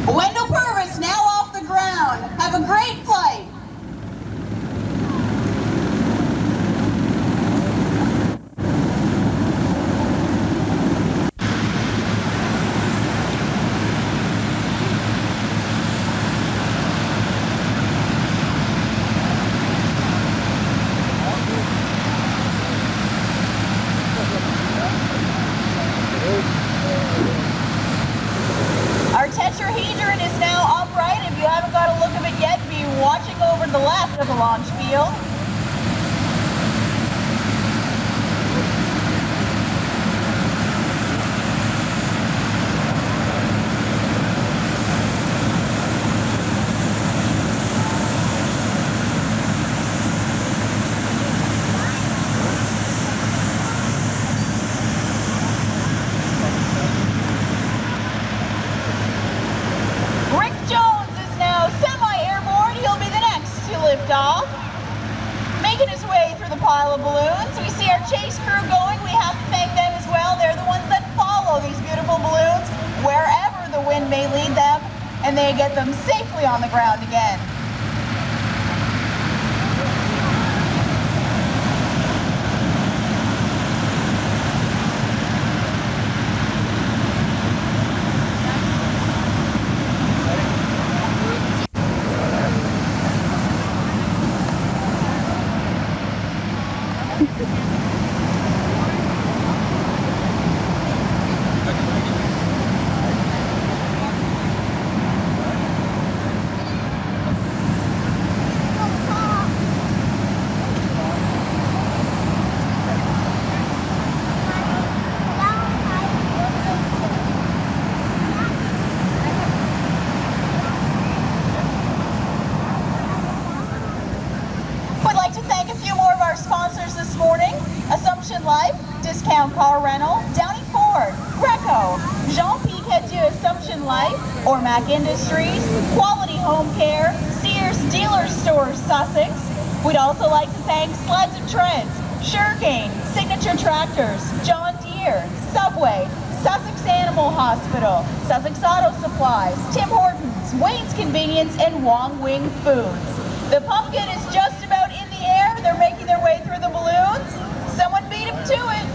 Wendell Purvis now off the ground. Have a great flight. Our tetrahedron is now upright. If you haven't got a look of it yet, be watching over to the left of the launch field. Off, making his way through the pile of balloons. We see our chase crew going. We have to thank them as well. They're the ones that follow these beautiful balloons wherever the wind may lead them, and they get them safely on the ground again. Life, Discount Car Rental, Downey Ford, Greco, Jean-Pic Hedieu Assumption Life, Ormac Industries, Quality Home Care, Sears Dealer Stores Sussex. We'd also like to thank Sleds and Treads, Suregain, Signature Tractors, John Deere, Subway, Sussex Animal Hospital, Sussex Auto Supplies, Tim Hortons, Wayne's Convenience, and Wong Wing Foods. The pumpkin is just about in the air. They're making their way through the balloons. Someone beat him to it.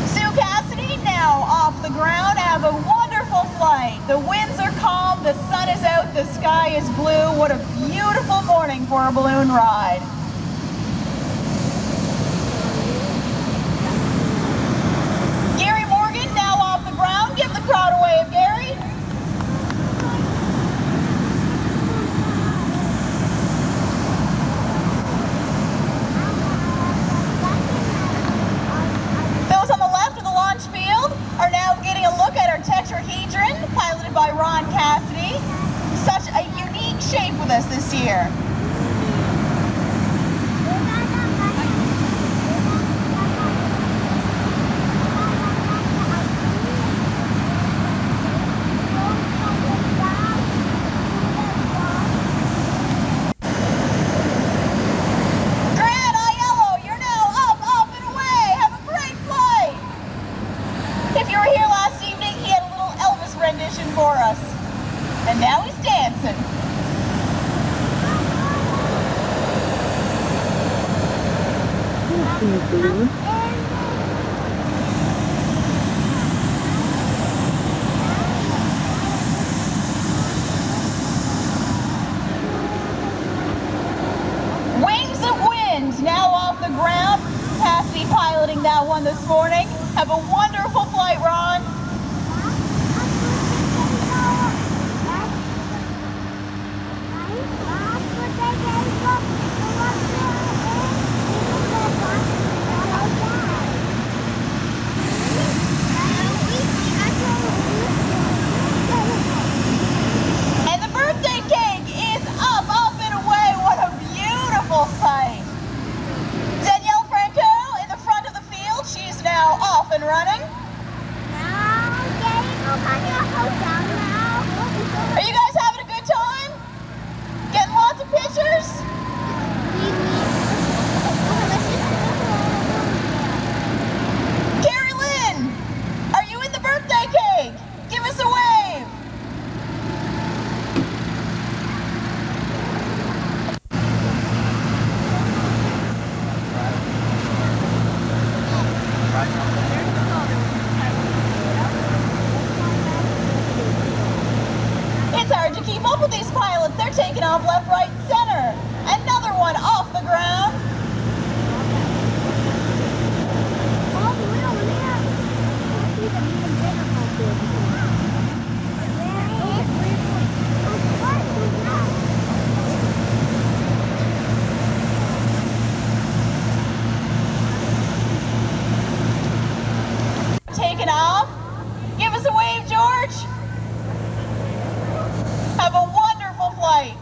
Sue Cassidy now off the ground. Have a wonderful flight. The winds are calm, the sun is out, the sky is blue. What a beautiful morning for a balloon ride. Give the crowd a wave, Gary. Those on the left of the launch field are now getting a look at our tetrahedron, piloted by Ron Cassidy. Such a unique shape with us this year. For us, and now he's dancing. Wings of Wind now off the ground. Cassidy piloting that one this morning. Have a wonderful flight, Ron. Running. up with these pilots. They're taking off left, right, and center. Another one off the ground. Taking off. Give us a wave, George. Have a wonderful flight.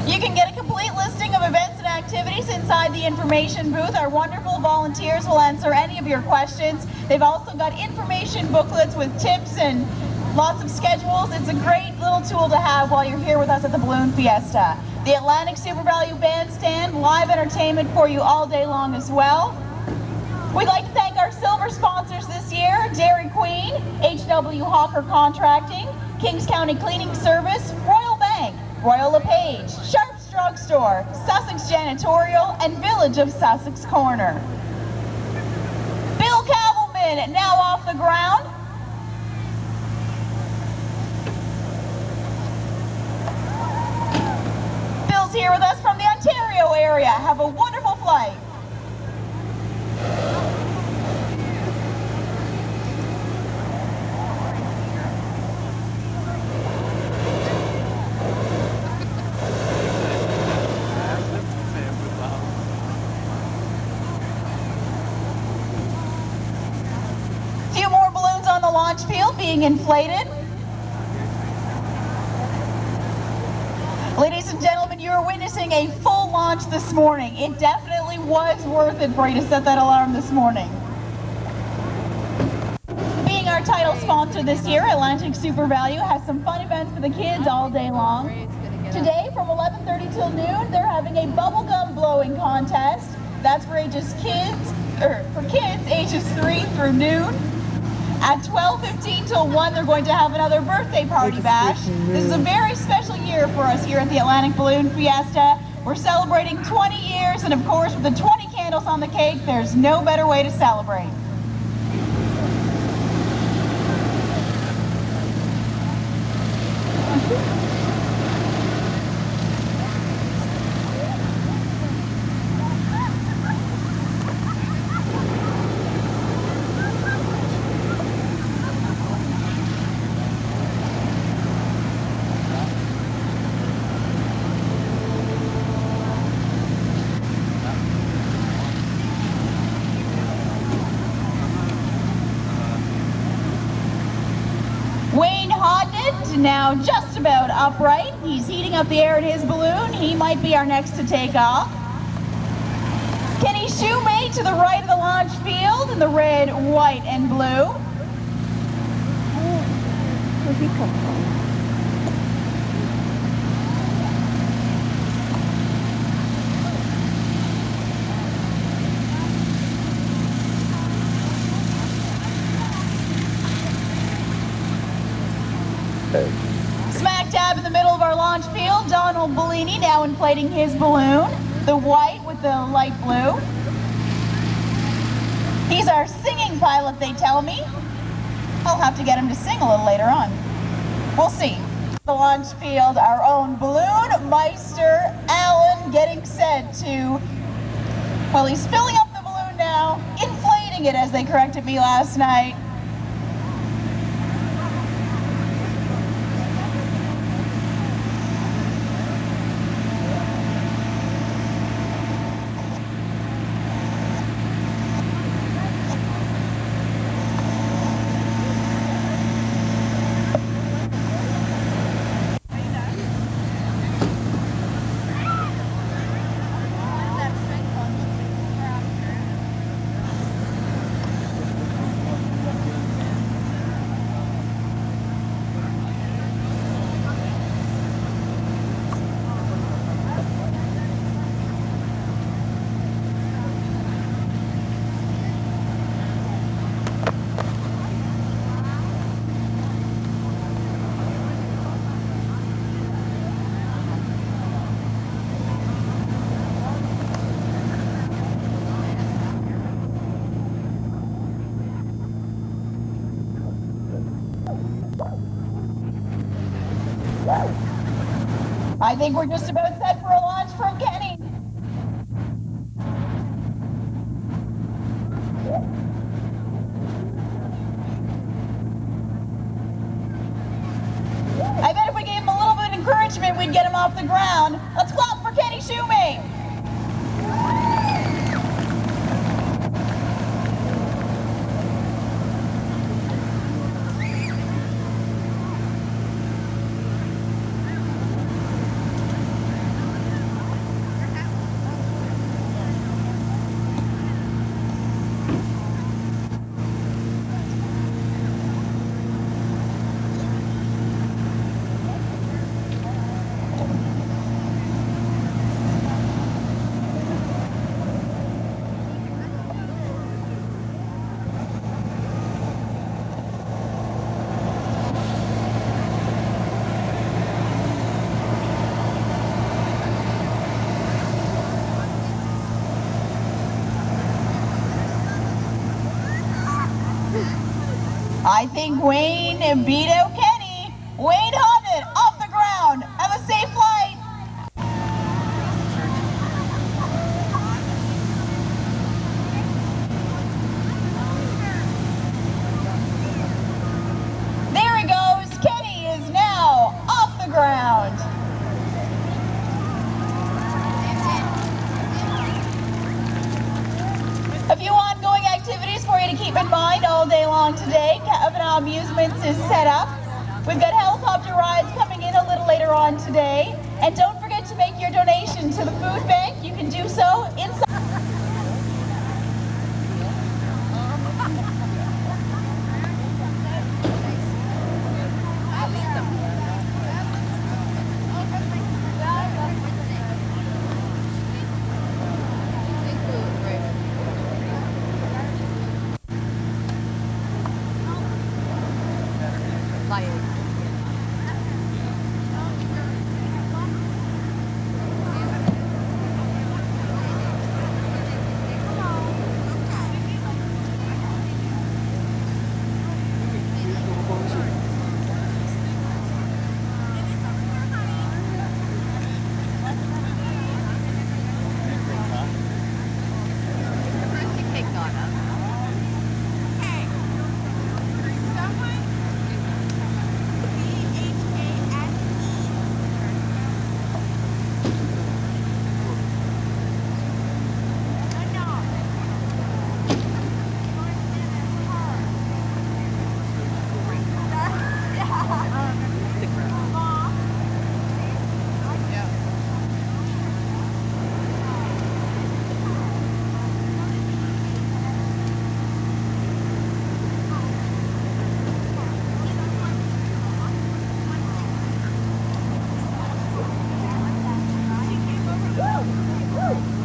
You can get a complete listing of events and activities inside the information booth. Our wonderful volunteers will answer any of your questions. They've also got information booklets with tips and lots of schedules. It's a great little tool to have while you're here with us at the Balloon Fiesta. The Atlantic Super Value Bandstand, live entertainment for you all day long as well. We'd like to thank our silver sponsors this year: Dairy Queen, H.W. Hawker Contracting, Kings County Cleaning Service, Royal Bank, Royal LePage, Sharp's Drug Store, Sussex Janitorial, and Village of Sussex Corner. Bill Cavalman now off the ground. Bill's here with us from the Ontario area. Have a wonderful flight. Few more balloons on the launch field being inflated. Ladies and gentlemen, you are witnessing a full launch this morning. It definitely was worth it for you to set that alarm this morning. Being our title sponsor this year, Atlantic Super Value has some fun events for the kids all day long. Today from 11:30 till noon, they're having a bubblegum blowing contest. That's for kids ages 3 through noon. At 12:15 till 1, they're going to have another birthday party bash. This is a very special year for us here at the Atlantic Balloon Fiesta. We're celebrating 20 years, and of course, with the 20 candles on the cake, there's no better way to celebrate. Now just about upright. He's heating up the air in his balloon. He might be our next to take off. Kenny Shoemate to the right of the launch field in the red, white, and blue. Where'd he come from? Smack dab in the middle of our launch field, Donald Bellini now inflating his balloon, the white with the light blue. He's our singing pilot, they tell me. I'll have to get him to sing a little later on. We'll see. The launch field, our own balloon meister, Alan, getting set to, well, he's filling up the balloon now, inflating it as they corrected me last night. I think we're just about set for a launch from Kenny. I bet if we gave him a little bit of encouragement, we'd get him off the ground. Let's clap for Kenny Shoemate. I think Wayne beat out Kenny. Wayne Hodnett off the ground. Have a safe flight. There he goes. Kenny is now off the ground. A few ongoing activities for you to keep in mind all day long today. Kavanaugh Amusements is set up. We've got helicopter rides coming in a little later on today. And don't forget to make your donation to the food bank. You can do so inside.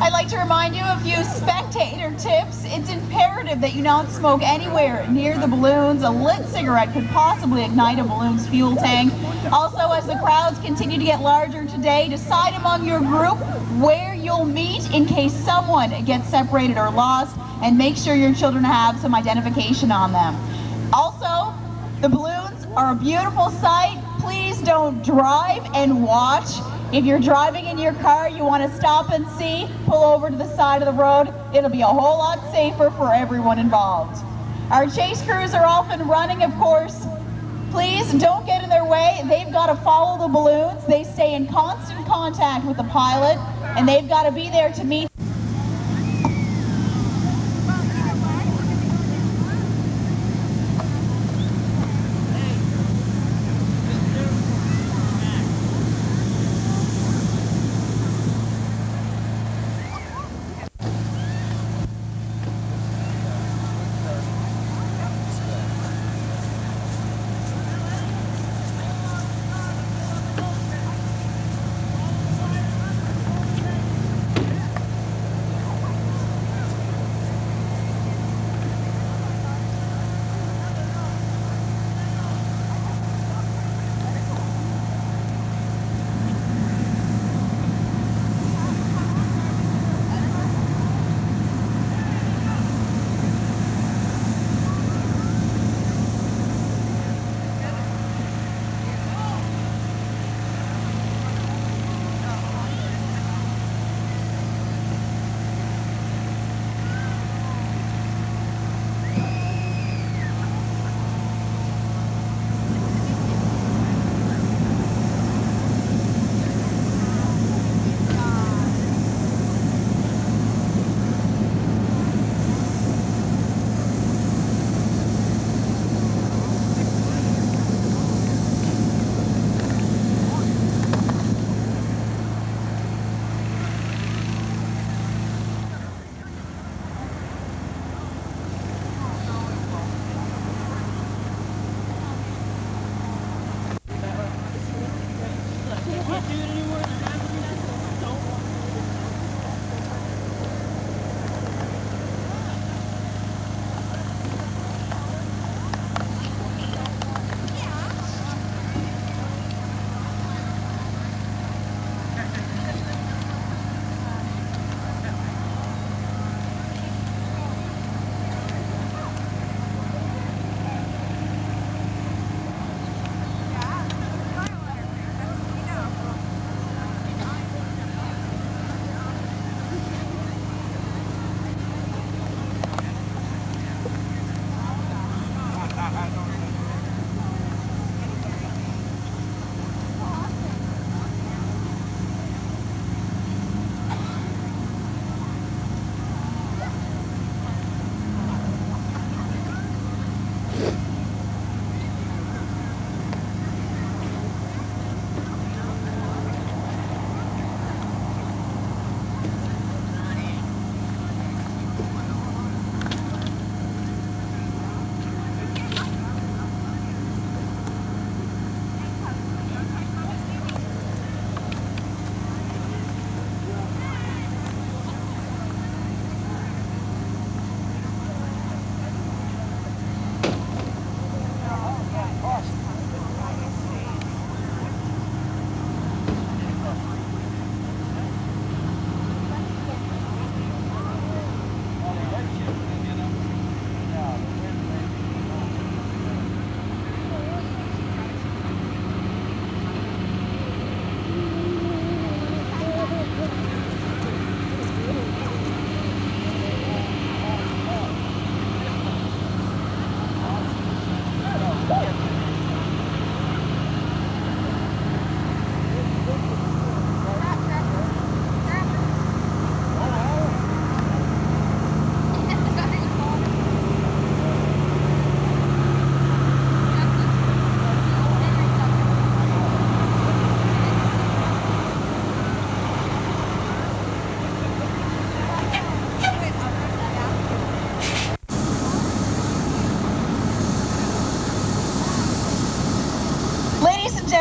I'd like to remind you of a few spectator tips. It's imperative that you not smoke anywhere near the balloons. A lit cigarette could possibly ignite a balloon's fuel tank. Also, as the crowds continue to get larger today, decide among your group where you'll meet in case someone gets separated or lost, and make sure your children have some identification on them. Also, the balloons are a beautiful sight. Please don't drive and watch. If you're driving in your car, you want to stop and see, pull over to the side of the road. It'll be a whole lot safer for everyone involved. Our chase crews are off and running, of course. Please don't get in their way. They've got to follow the balloons. They stay in constant contact with the pilot, and they've got to be there to meet.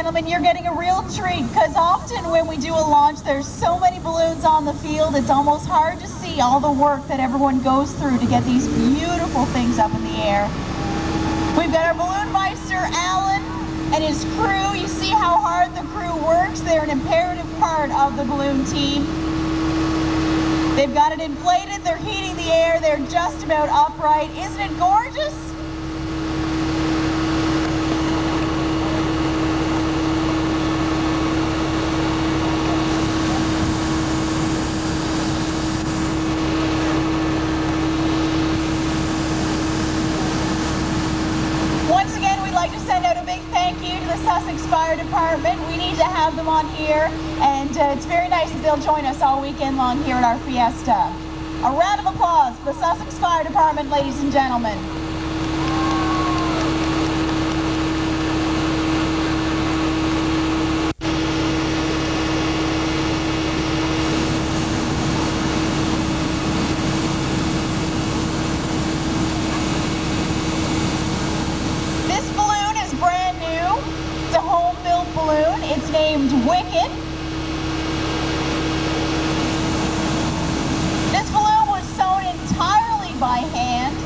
gentlemen, you're getting a real treat because often when we do a launch, there's so many balloons on the field, it's almost hard to see all the work that everyone goes through to get these beautiful things up in the air. We've got our balloon meister, Alan, and his crew. You see how hard the crew works. They're an imperative part of the balloon team. They've got it inflated, they're heating the air, they're just about upright. Isn't it gorgeous? Once again, we'd like to send out a big thank you to the Sussex Fire Department. We need to have them on here, and it's very nice that they'll join us all weekend long here at our Fiesta. A round of applause for the Sussex Fire Department, ladies and gentlemen. This balloon is brand new. It's a home-built balloon. It's named Wicked. This balloon was sewn entirely by hand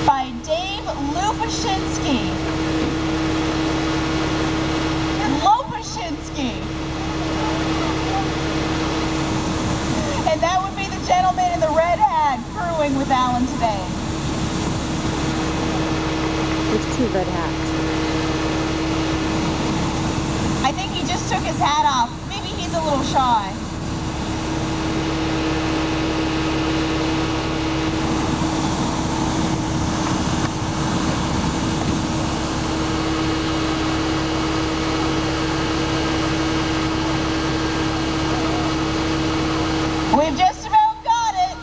by Dave Lopashinsky. And that would be the gentleman in the red hat crewing with Alan today. There's 2 red hats. I think he just took his hat off. Maybe he's a little shy. We've just about got it.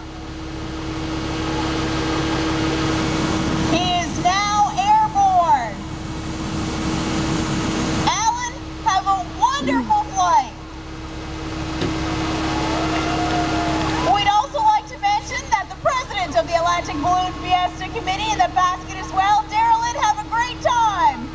He is now airborne. Alan, have a wonderful flight. We'd also like to mention that the president of the Atlantic Balloon Fiesta Committee in the basket as well, Darylyn, have a great time.